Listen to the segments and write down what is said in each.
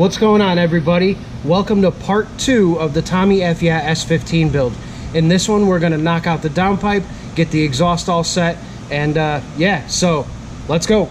What's going on, everybody? Welcome to part 2 of the Tommy FYEAH S15 build. In this one, we're going to knock out the downpipe, get the exhaust all set, and yeah, so let's go.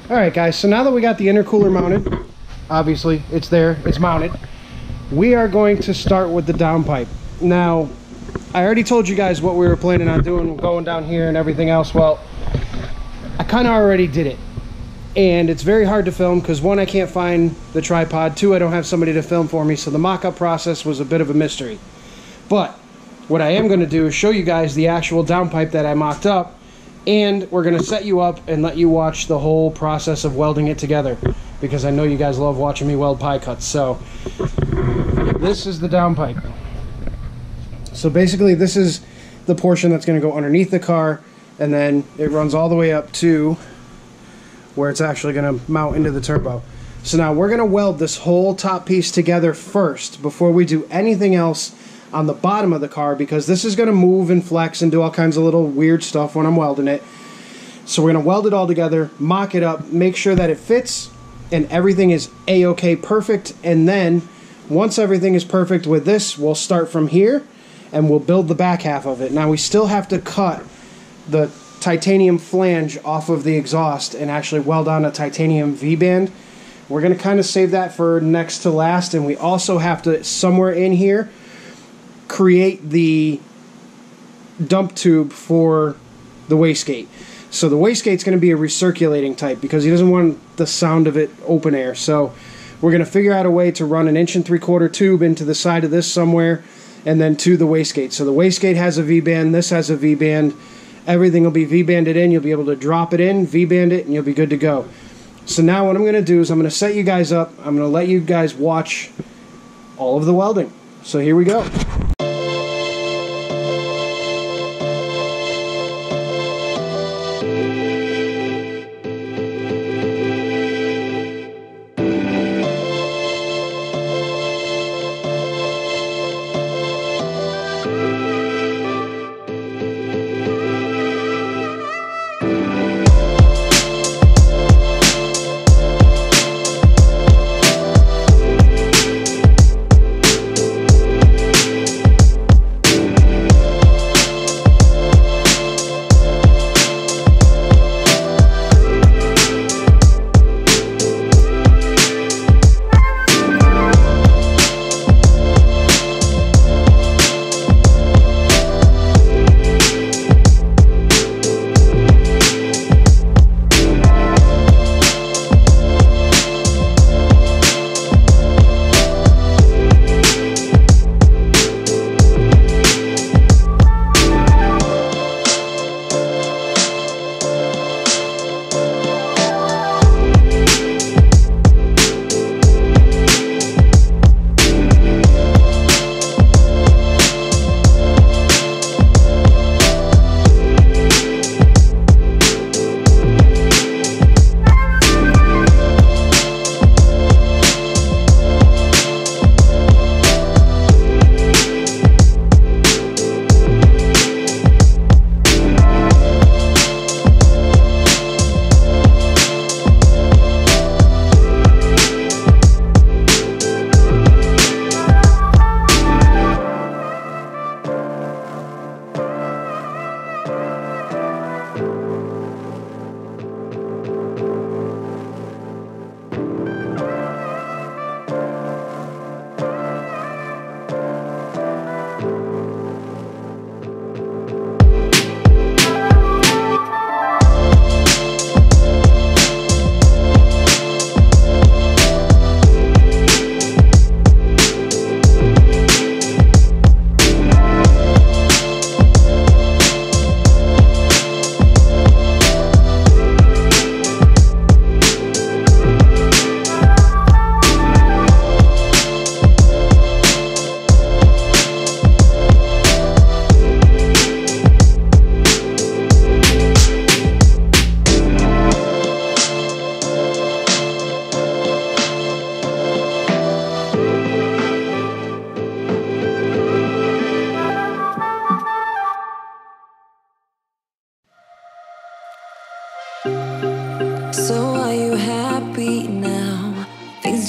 Alright guys, so now that we got the intercooler mounted, obviously it's there, it's mounted, we are going to start with the downpipe. Now, I already told you guys what we were planning on doing, going down here and everything else. Well, I kind of already did it. And it's very hard to film because 1, I can't find the tripod, 2, I don't have somebody to film for me, so the mock-up process was a bit of a mystery. But what I am going to do is show you guys the actual downpipe that I mocked up, and we're going to set you up and let you watch the whole process of welding it together, because I know you guys love watching me weld pie cuts. So this is the downpipe. So basically this is the portion that's going to go underneath the car, and then it runs all the way up to where it's actually going to mount into the turbo. So now we're going to weld this whole top piece together first before we do anything else on the bottom of the car, because this is going to move and flex and do all kinds of little weird stuff when I'm welding it. So we're going to weld it all together, mock it up, make sure that it fits and everything is a-okay perfect, and then once everything is perfect with this, we'll start from here and we'll build the back half of it. Now we still have to cut the titanium flange off of the exhaust and actually weld on a titanium V-band. We're going to kind of save that for next to last, and we also have to, somewhere in here, create the dump tube for the wastegate. So the wastegate's going to be a recirculating type because he doesn't want the sound of it open air. So we're going to figure out a way to run an 1 3/4 tube into the side of this somewhere and then to the wastegate. So the wastegate has a V-band, this has a V-band, everything will be V-banded in, you'll be able to drop it in, V-band it, and you'll be good to go. So now what I'm going to do is I'm going to set you guys up, I'm going to let you guys watch all of the welding. So here we go.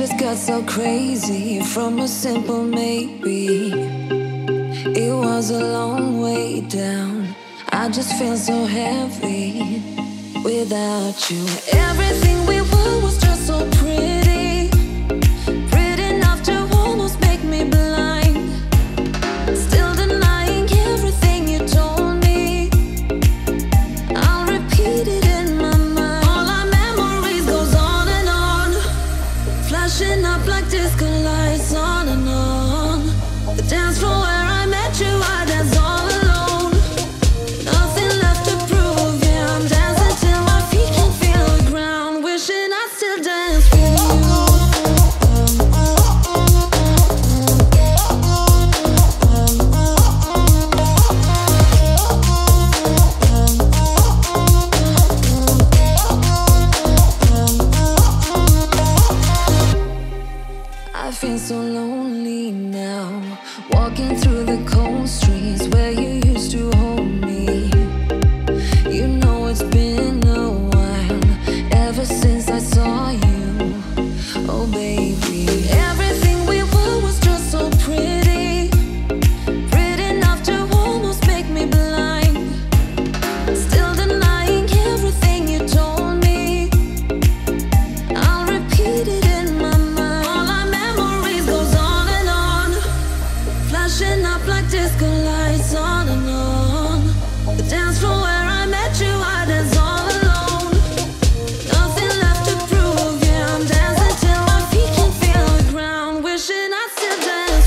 just got so crazy from a simple maybe. It was a long way down. I just feel so heavy without you. Everything we were was just so pretty, pretty enough to almost make me blind. Still denying everything you told me. I'll repeat it in my mind. All our memories goes on and on, flashing up like disco lights on and on. The dance floor where I met you, I danced all alone. Nothing left to prove, yeah, I'm dancing till my feet can feel the ground. Wishing I still dance with you. I feel so lonely now, walking through the cold streets where you used to hold me. You know it's been a while ever since I saw you, oh baby. Everything we were was just so pretty, pretty enough to almost make me blind. Still denying everything you told me. I'll repeat it in my mind. All our memories goes on and on, flashing up like disco lights on and on. The dance floor where I met you, I danced all alone. Nothing left to prove, yeah, I'm dancing till my feet can feel the ground. Wishing I still dance with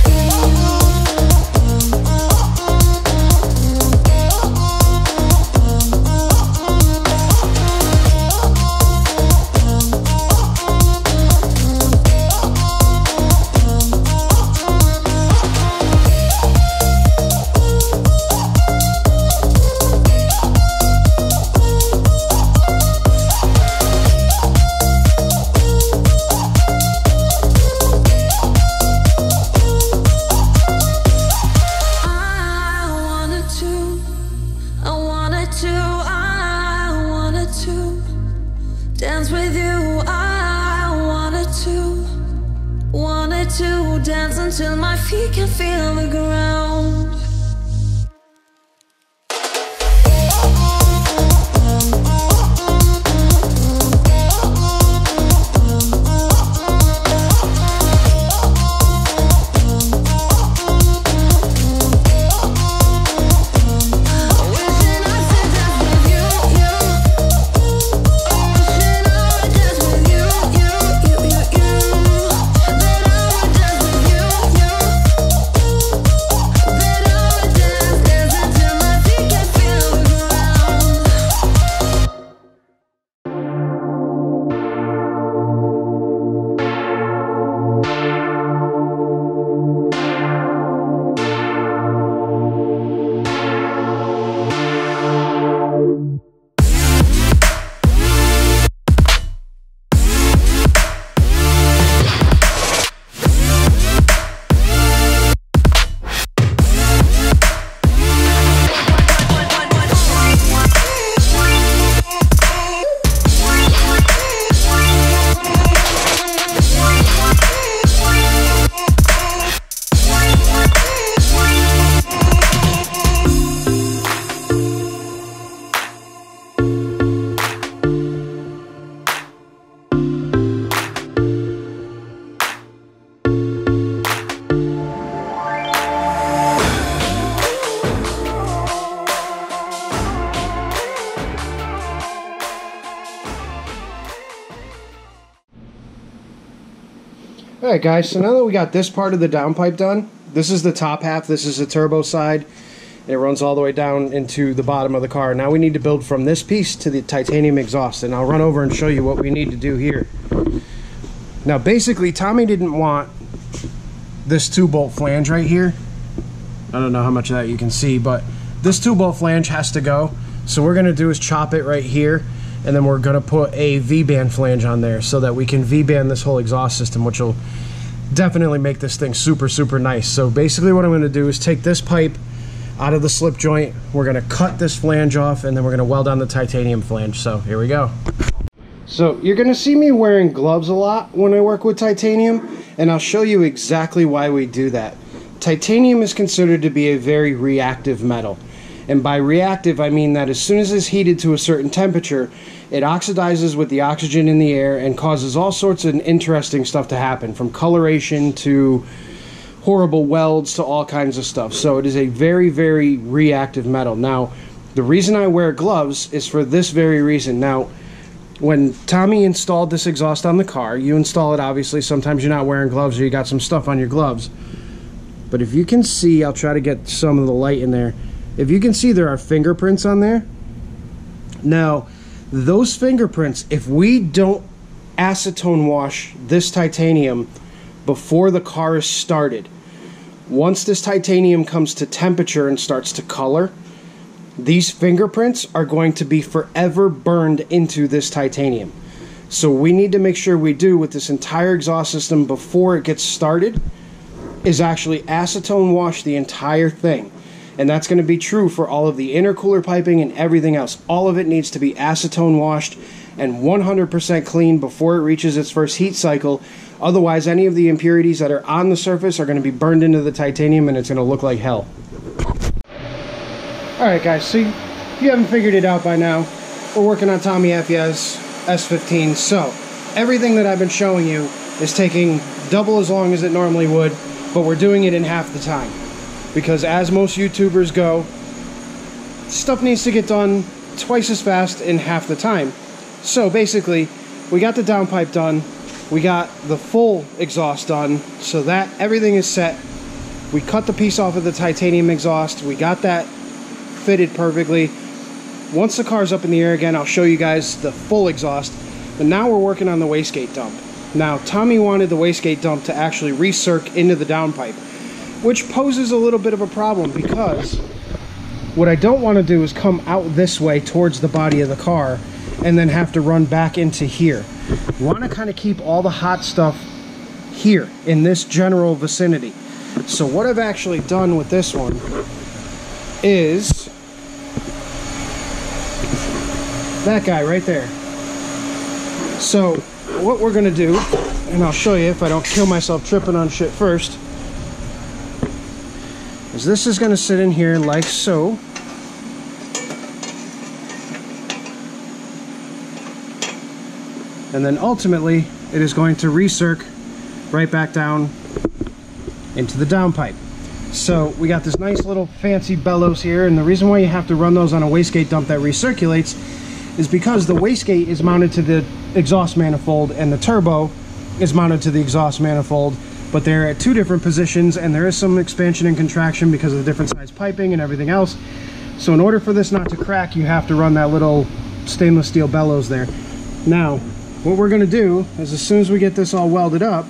dance with you. I wanted to dance until my feet can feel the ground. Alright guys, so now that we got this part of the downpipe done, this is the top half, this is the turbo side, and it runs all the way down into the bottom of the car. Now we need to build from this piece to the titanium exhaust, and I'll run over and show you what we need to do here. Now basically, Tommy didn't want this 2-bolt flange right here. I don't know how much of that you can see, but this 2-bolt flange has to go. So what we're going to do is chop it right here, and then we're going to put a V-band flange on there so that we can V-band this whole exhaust system, which will definitely make this thing super, super nice. So basically what I'm going to do is take this pipe out of the slip joint, we're going to cut this flange off, and then we're going to weld on the titanium flange. So here we go. So you're going to see me wearing gloves a lot when I work with titanium, and I'll show you exactly why we do that. Titanium is considered to be a very reactive metal. And by reactive, I mean that as soon as it's heated to a certain temperature, it oxidizes with the oxygen in the air and causes all sorts of interesting stuff to happen, from coloration to horrible welds to all kinds of stuff. So it is a very, very reactive metal. Now, the reason I wear gloves is for this very reason. Now, when Tommy installed this exhaust on the car, you install it, obviously, sometimes you're not wearing gloves or you got some stuff on your gloves. But if you can see, I'll try to get some of the light in there. If you can see, there are fingerprints on there. Now, those fingerprints, if we don't acetone wash this titanium before the car is started, once this titanium comes to temperature and starts to color, these fingerprints are going to be forever burned into this titanium. So we need to make sure we do with this entire exhaust system before it gets started is actually acetone wash the entire thing. And that's going to be true for all of the intercooler piping and everything else. All of it needs to be acetone washed and 100% clean before it reaches its first heat cycle. Otherwise, any of the impurities that are on the surface are going to be burned into the titanium and it's going to look like hell. Alright guys, so if you haven't figured it out by now, we're working on Tommy FYEAH S15. So, everything that I've been showing you is taking double as long as it normally would, but we're doing it in half the time. Because as most YouTubers go, stuff needs to get done twice as fast in half the time. So basically, we got the downpipe done, we got the full exhaust done, so that everything is set. We cut the piece off of the titanium exhaust, we got that fitted perfectly. Once the car's up in the air again, I'll show you guys the full exhaust. But now we're working on the wastegate dump. Now, Tommy wanted the wastegate dump to actually recirc into the downpipe, which poses a little bit of a problem because what I don't want to do is come out this way towards the body of the car and then have to run back into here. I want to kind of keep all the hot stuff here in this general vicinity. So what I've actually done with this one is that guy right there. So what we're going to do, and I'll show you if I don't kill myself tripping on shit first, is this is going to sit in here like so. And then ultimately it is going to recirc right back down into the downpipe. So we got this nice little fancy bellows here, and the reason why you have to run those on a wastegate dump that recirculates is because the wastegate is mounted to the exhaust manifold and the turbo is mounted to the exhaust manifold, but they're at two different positions and there is some expansion and contraction because of the different size piping and everything else. So in order for this not to crack, you have to run that little stainless steel bellows there. Now, what we're going to do is as soon as we get this all welded up,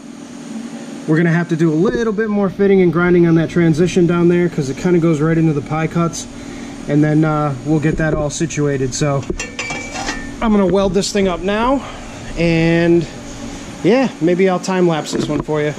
we're going to have to do a little bit more fitting and grinding on that transition down there because it kind of goes right into the pie cuts, and then we'll get that all situated. So I'm going to weld this thing up now, and yeah, maybe I'll time lapse this one for you.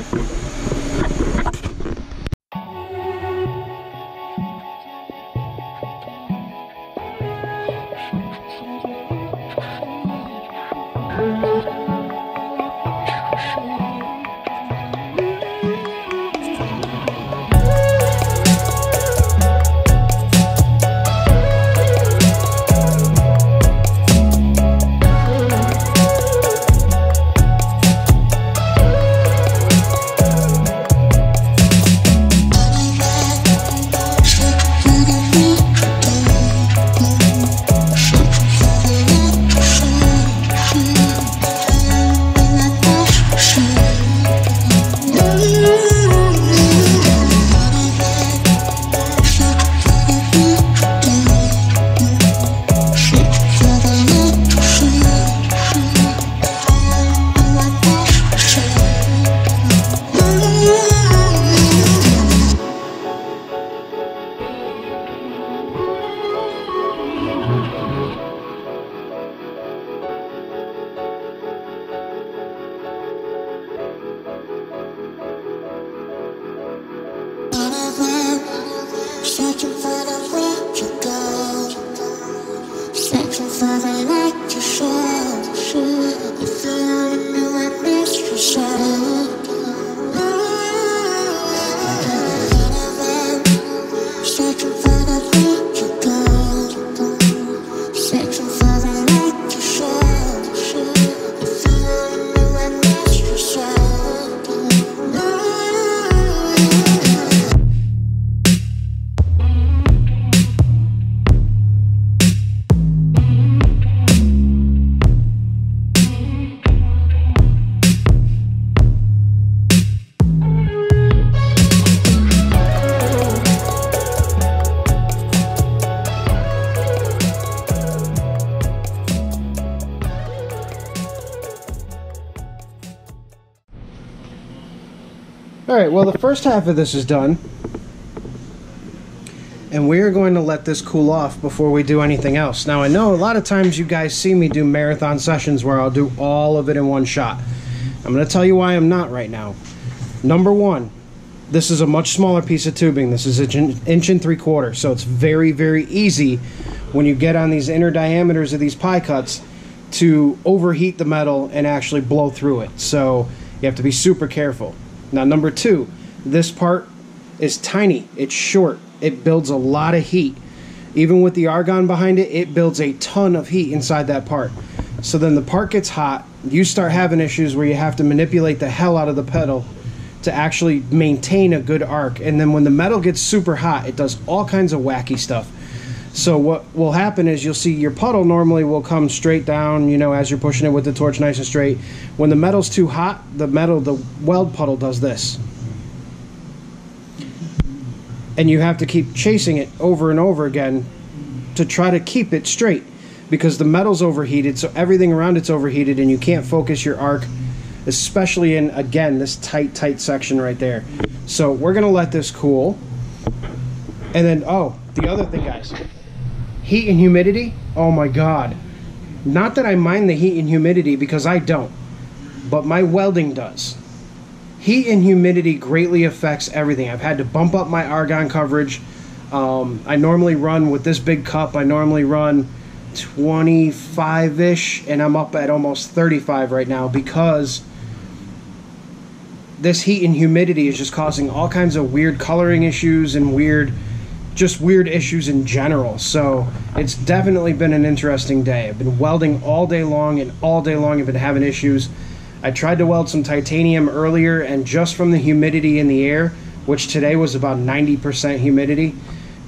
Searching for the way to go, searching for the light to show. All right, well, the first half of this is done. And we're going to let this cool off before we do anything else. Now, I know a lot of times you guys see me do marathon sessions where I'll do all of it in one shot. I'm going to tell you why I'm not right now. Number one, this is a much smaller piece of tubing. This is an 1 3/4 inch, so it's very, very easy when you get on these inner diameters of these pie cuts to overheat the metal and actually blow through it. So you have to be super careful. Now, number two, this part is tiny. It's short. It builds a lot of heat. Even with the argon behind it, it builds a ton of heat inside that part. So then the part gets hot, you start having issues where you have to manipulate the hell out of the pedal to actually maintain a good arc. And then when the metal gets super hot, it does all kinds of wacky stuff. So what will happen is you'll see your puddle normally will come straight down, you know, as you're pushing it with the torch nice and straight. When the metal's too hot, the weld puddle does this. And you have to keep chasing it over and over again to try to keep it straight because the metal's overheated, so everything around it's overheated and you can't focus your arc, especially in, again, this tight section right there. So we're gonna let this cool. And then, oh, the other thing, guys, heat and humidity, oh my God. Not that I mind the heat and humidity because I don't, but my welding does. Heat and humidity greatly affects everything. I've had to bump up my argon coverage. I normally run with this big cup. I normally run 25-ish, and I'm up at almost 35 right now because this heat and humidity is just causing all kinds of weird coloring issues and weird issues in general. So it's definitely been an interesting day. I've been welding all day long, and all day long I've been having issues. I tried to weld some titanium earlier, and just from the humidity in the air, which today was about 90% humidity,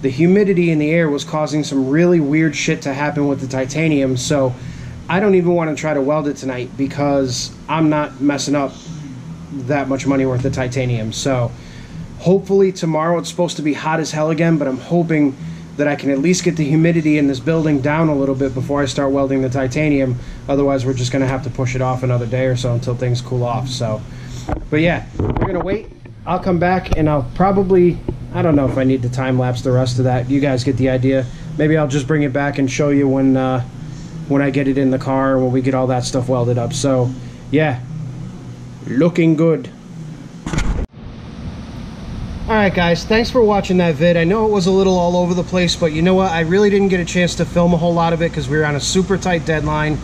the humidity in the air was causing some really weird shit to happen with the titanium. So I don't even want to try to weld it tonight because I'm not messing up that much money worth of titanium. So hopefully tomorrow it's supposed to be hot as hell again, but I'm hoping that I can at least get the humidity in this building down a little bit before I start welding the titanium. Otherwise, we're just going to have to push it off another day or so until things cool off. So, but yeah, we're going to wait. I'll come back and I'll probably, I don't know if I need to time lapse the rest of that. You guys get the idea. Maybe I'll just bring it back and show you when I get it in the car, when we get all that stuff welded up. So, yeah, looking good. Alright guys, thanks for watching that vid. I know it was a little all over the place, but you know what? I really didn't get a chance to film a whole lot of it because we were on a super tight deadline.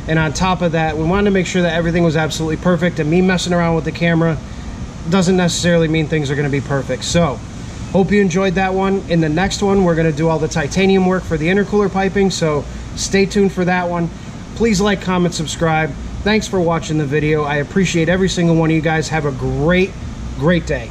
And on top of that, we wanted to make sure that everything was absolutely perfect, and me messing around with the camera doesn't necessarily mean things are going to be perfect. So, hope you enjoyed that one. In the next one, we're going to do all the titanium work for the intercooler piping, so stay tuned for that one. Please like, comment, subscribe. Thanks for watching the video. I appreciate every single one of you guys. Have a great day.